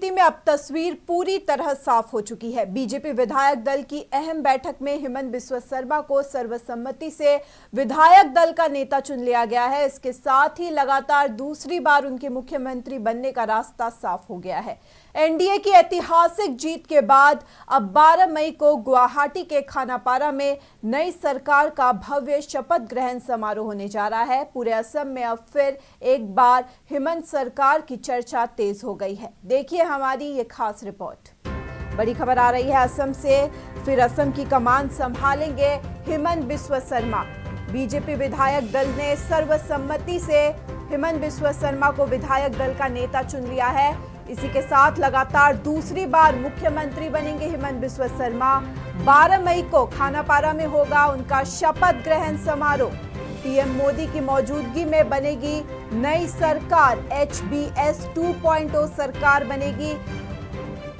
राजनीति में अब तस्वीर पूरी तरह साफ हो चुकी है। बीजेपी विधायक दल की अहम बैठक में हेमंत बिस्वा शर्मा को सर्वसम्मति से विधायक दल का नेता चुन लिया गया है। इसके साथ ही लगातार दूसरी बार उनके मुख्यमंत्री बनने का रास्ता साफ हो गया है। एनडीए की ऐतिहासिक जीत के बाद अब 12 मई को गुवाहाटी के खानापारा में नई सरकार का भव्य शपथ ग्रहण समारोह होने जा रहा है। पूरे असम में अब फिर एक बार हेमंत सरकार की चर्चा तेज हो गई है। देखिए हमारी ये खास रिपोर्ट। बड़ी खबर आ रही है असम से। फिर असम की कमान संभालेंगे हेमंत बिस्वा शर्मा। बीजेपी विधायक दल ने सर्वसम्मति से हेमंत बिस्वा शर्मा को विधायक दल का नेता चुन लिया है। इसी के साथ लगातार दूसरी बार मुख्यमंत्री बनेंगे हेमंत बिस्वा शर्मा। 12 मई को खानापारा में होगा उनका शपथ ग्रहण समारोह। पीएम मोदी की मौजूदगी में बनेगी नई सरकार। HBS 2.0 सरकार बनेगी।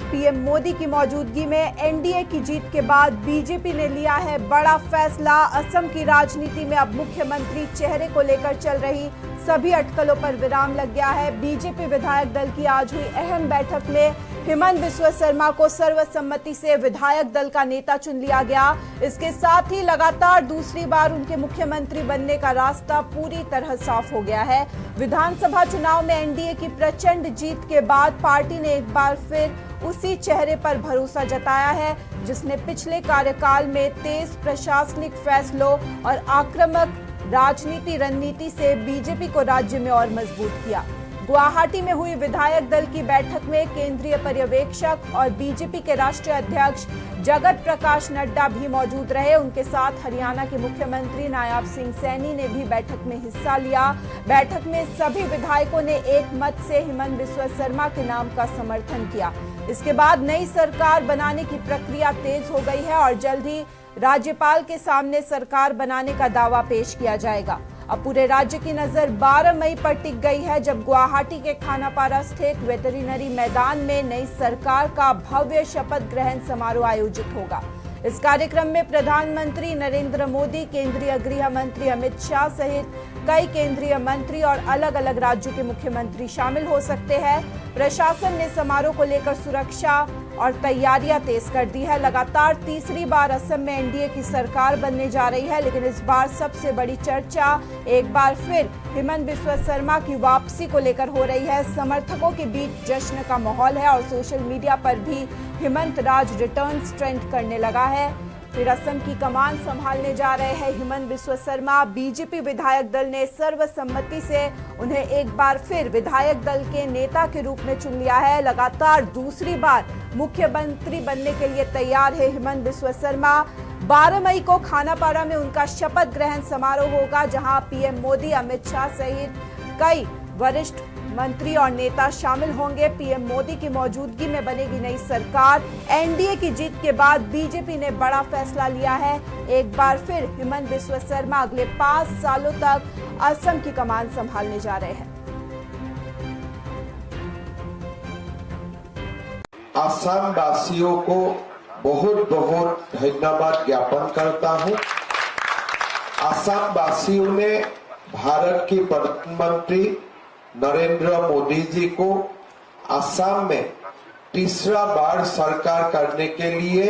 पीएम मोदी की मौजूदगी में एनडीए की जीत के बाद बीजेपी ने लिया है बड़ा फैसला। असम की राजनीति में अब मुख्यमंत्री चेहरे को लेकर चल रही सभी अटकलों पर विराम लग गया है। बीजेपी विधायक दल की आज हुई अहम बैठक में हेमंत बिस्वा शर्मा को सर्वसम्मति से विधायक दल का नेता चुन लिया गया। इसके साथ ही लगातार दूसरी बार उनके मुख्यमंत्री बनने का रास्ता पूरी तरह साफ हो गया है। विधानसभा चुनाव में एनडीए की प्रचंड जीत के बाद पार्टी ने एक बार फिर उसी चेहरे पर भरोसा जताया है जिसने पिछले कार्यकाल में तेज प्रशासनिक फैसलों और आक्रामक राजनीति रणनीति से बीजेपी को राज्य में और मजबूत किया। गुवाहाटी में हुई विधायक दल की बैठक में केंद्रीय पर्यवेक्षक और बीजेपी के राष्ट्रीय अध्यक्ष जगत प्रकाश नड्डा भी मौजूद रहे। उनके साथ हरियाणा के मुख्यमंत्री नायब सिंह सैनी ने भी बैठक में हिस्सा लिया। बैठक में सभी विधायकों ने एक मत से हेमंत बिस्वा शर्मा के नाम का समर्थन किया। इसके बाद नई सरकार बनाने की प्रक्रिया तेज हो गई है और जल्द ही राज्यपाल के सामने सरकार बनाने का दावा पेश किया जाएगा। अब पूरे राज्य की नजर 12 मई पर टिक गई है जब गुवाहाटी के खानापारा स्थित वेटरिनरी मैदान में नई सरकार का भव्य शपथ ग्रहण समारोह आयोजित होगा। इस कार्यक्रम में प्रधानमंत्री नरेंद्र मोदी, केंद्रीय गृह मंत्री अमित शाह सहित कई केंद्रीय मंत्री और अलग अलग राज्यों के मुख्यमंत्री शामिल हो सकते हैं। प्रशासन ने समारोह को लेकर सुरक्षा और तैयारियां तेज कर दी है। लगातार तीसरी बार असम में एनडीए की सरकार बनने जा रही है, लेकिन इस बार सबसे बड़ी चर्चा एक बार फिर हेमंत बिस्वा शर्मा की वापसी को लेकर हो रही है। समर्थकों के बीच जश्न का माहौल है और सोशल मीडिया पर भी हेमंत राज रिटर्न्स ट्रेंड करने लगा है। फिर असम की कमान संभालने जा रहे हैं हेमंत बिस्वा शर्मा। बीजेपी विधायक दल ने सर्वसम्मति से उन्हें एक बार फिर विधायक दल के नेता के रूप में चुन लिया है। लगातार दूसरी बार मुख्यमंत्री बनने के लिए तैयार है हेमंत बिस्वा शर्मा। 12 मई को खानापारा में उनका शपथ ग्रहण समारोह होगा, जहां पीएम मोदी, अमित शाह सहित कई वरिष्ठ मंत्री और नेता शामिल होंगे। पीएम मोदी की मौजूदगी में बनेगी नई सरकार। एनडीए की जीत के बाद बीजेपी ने बड़ा फैसला लिया है। एक बार फिर हेमंत बिस्वा शर्मा अगले 5 सालों तक असम की कमान संभालने जा रहे हैं। असम वासियों को बहुत बहुत धन्यवाद ज्ञापन करता हूं। असम वासियों ने भारत की प्रधानमंत्री नरेंद्र मोदी जी को असम में तीसरा बार सरकार करने के लिए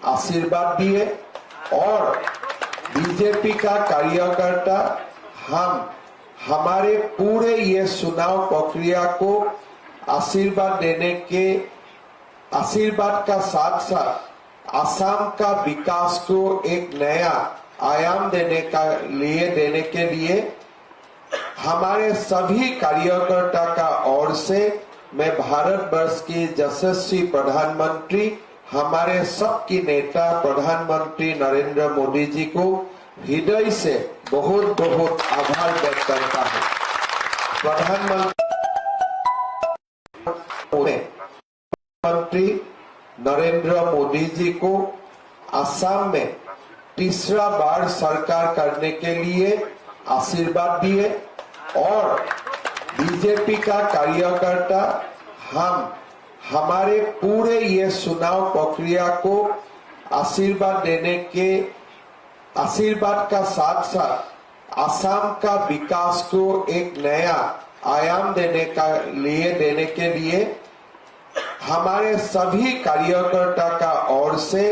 आशीर्वाद दिए और बीजेपी का कार्यकर्ता हमारे पूरे ये चुनाव प्रक्रिया को आशीर्वाद का साथ साथ असम का विकास को एक नया आयाम देने के लिए हमारे सभी कार्यकर्ता का ओर से मैं भारत वर्ष की यशस्वी प्रधानमंत्री, हमारे सबकी नेता प्रधानमंत्री नरेंद्र मोदी जी को हृदय से बहुत बहुत आभार व्यक्त करता हूं। प्रधानमंत्री नरेंद्र मोदी जी को असम में तीसरा बार सरकार करने के लिए आशीर्वाद दिए और बीजेपी का कार्यकर्ता हमारे पूरे ये चुनाव प्रक्रिया को आशीर्वाद का साथ साथ असम का विकास को एक नया आयाम देने के लिए हमारे सभी कार्यकर्ता का ओर से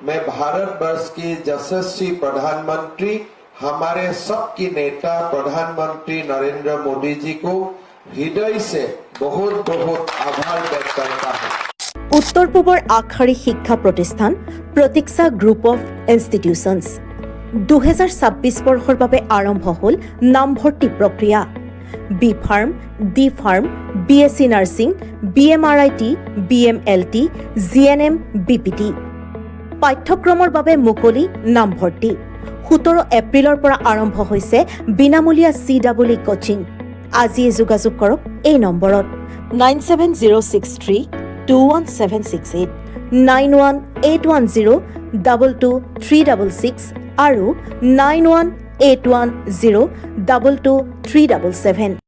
मैं भारत वर्ष के यशस्वी प्रधानमंत्री हमारे सबके नेता प्रधानमंत्री नरेंद्र मोदी जी को हृदय से बहुत बहुत आभार व्यक्त करता हूँ। উত্তৰ পূবৰ আগশাৰী শিক্ষা প্ৰতিষ্ঠান প্ৰতীক্ষা গ্ৰুপ অফ ইনষ্টিটিউচনছ 2026 বৰ্ষৰ বাবে আৰম্ভ হ'ল নামভৰ্তি প্ৰক্ৰিয়া। B pharm, D pharm, BSc nursing, BMRIT, BMLT, GNM, BPT পাঠ্যক্ৰমৰ বাবে মুকলি নামভৰ্তি 17 এপ্ৰিলৰ পৰা আৰম্ভ হৈছে বিনামূলীয়া CWE কোচিং। আজিয়ে যোগাযোগ কৰক এই নম্বৰত 97063216768 9181022366 আৰু 9181022377